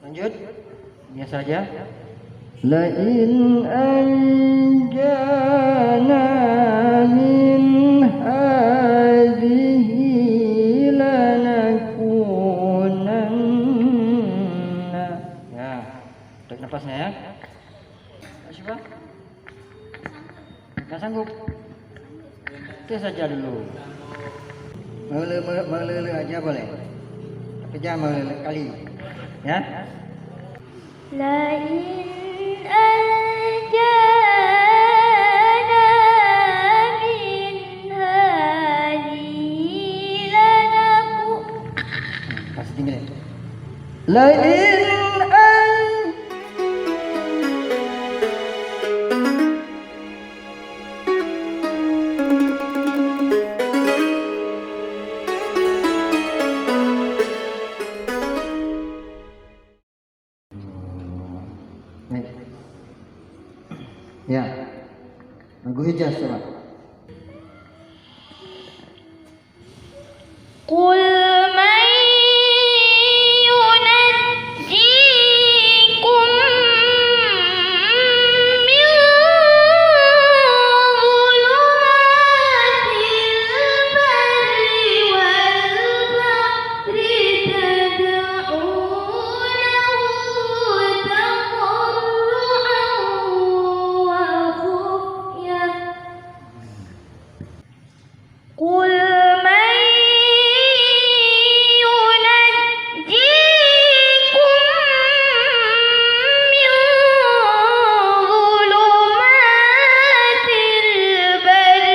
Lanjut. Biasa aja. لئن أنجانا من هذه لنكونن. Ya, tarik nafasnya ya. Siapa? Nggak sanggup. Tes saja dulu. Melulu aja boleh. Tapi jangan melulu kali. Ya. لئن أنجانا من هذه Kasih tinggi deh. لئن Ya. Lagu Hijaz coba. قل من ينجيكم من ظلمات البر والبحر قل من ينجيكم من ظلمات البر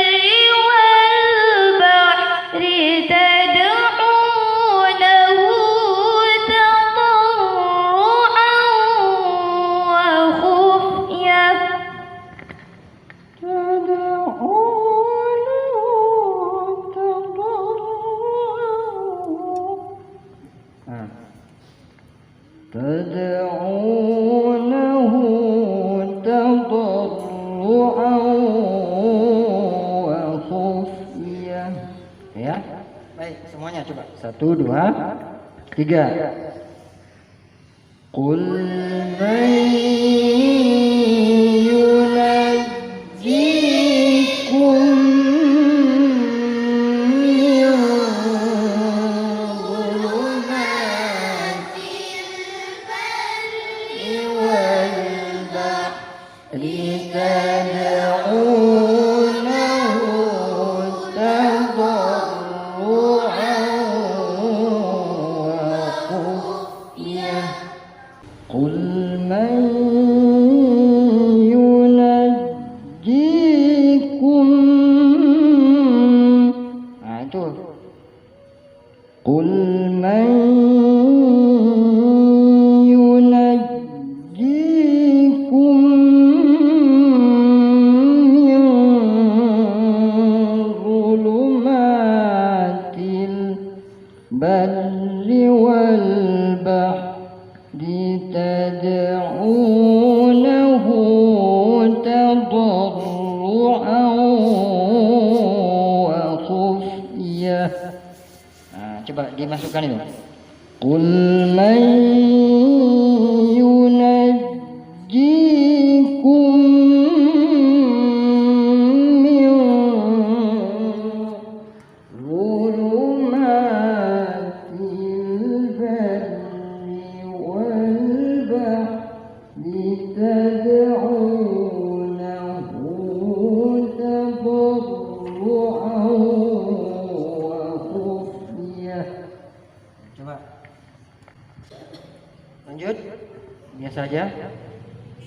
والبحر تدعونه تضرعا وخفية تدعونه تضرعا وخفية. Ya. Baik, semuanya coba. 1, 2, 3. قل من ينجيكم من ظلمات البر والبحر تدعونه تضرعا وخفية. قل من ينجيكم. Nah, itu. قل من ينجيكم من ظلمات البر والبحر تدعونه تضرعا وخفية. Nah, coba dimasukkan itu. قل من ينجيكم من ظلمات البر والبحر تدعونه تضرعا وخفية. Coba. Lanjut. Biasa aja.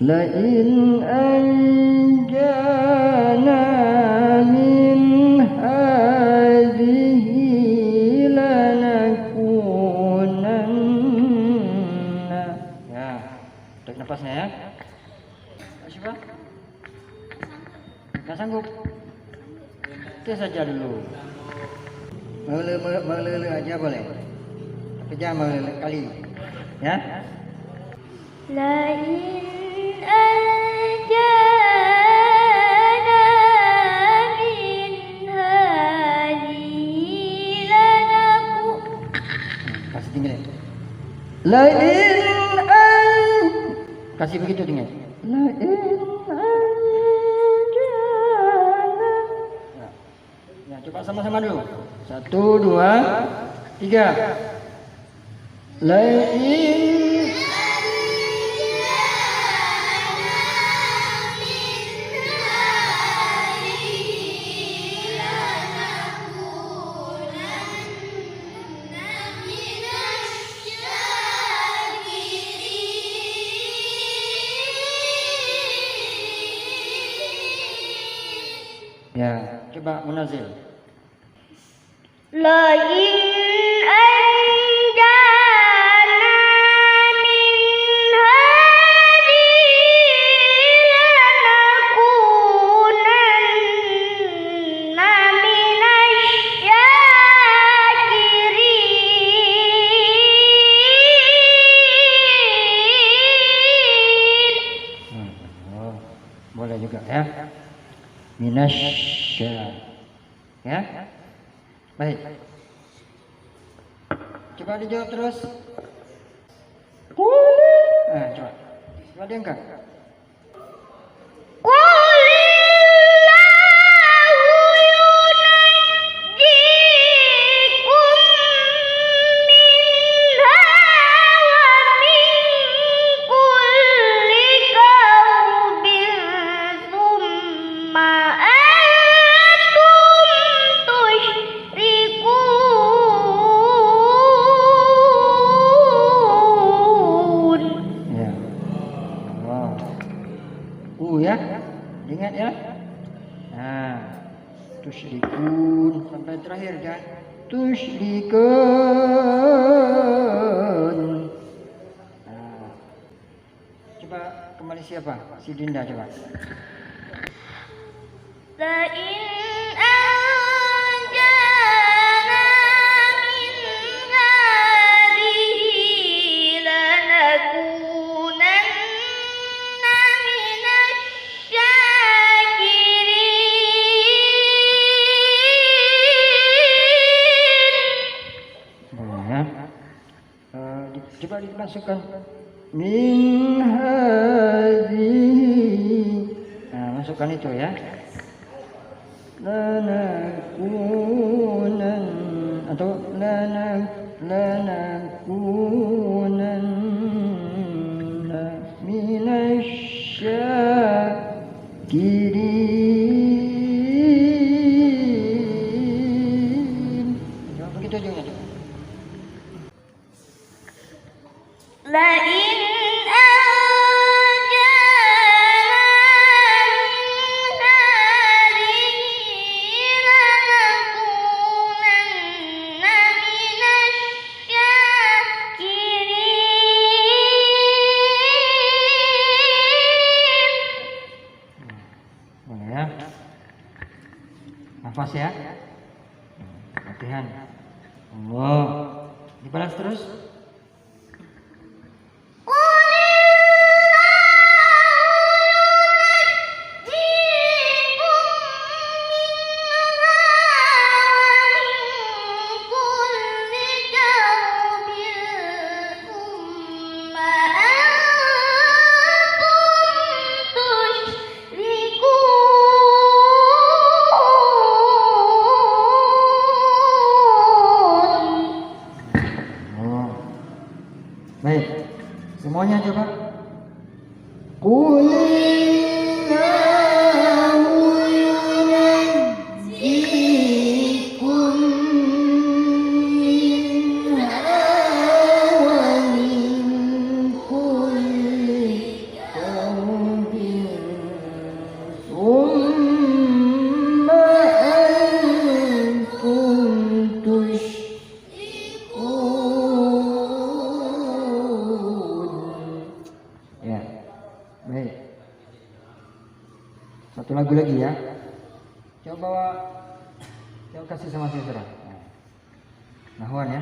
لئن أنجانا من هذه لنكونن. Ya. Tarik nafasnya ya. Siapa? Nggak sanggup. Tes saja dulu. Melulu aja boleh. Tapi jangan melulu kali. Ya. لئن أنجانا من هذه Kasih tinggi deh. لئن Kasih begitu tinggal. لئن أنجانا. Ya, coba sama-sama dulu. 1, 2, 3. لئن Ya, coba Munazil. لئن أنجانا من هذه لنكونن من الشاكرين. Oh, boleh juga ya. Minasya. Ya. Baik. Coba dijawab terus. Coba. Coba diangkat. Ya. Oh. Ya. Ingat ya. Nah. Tusyrikun sampai terakhir kan. Tusyrikun. Nah. Coba kembali siapa? Si Dinda coba. لئن أنجانا من هذه لنكونن من الشاكرين. Boleh ya. Coba dimasukkan min hadhihi. Nah, masukkan itu ya. Lanakunan atau lanakunan minasyakirin. Coba begitu aja ya. لئن أنجانا من هذه لنكونن من الشاكرين. Boleh ya. Nafas ya. Latihan. Allah. Dibalas terus. Oh. Baik. Semuanya coba. Ya. Baik. Satu lagu lagi ya. Coba kasih sama Sisra. Nahwan ya.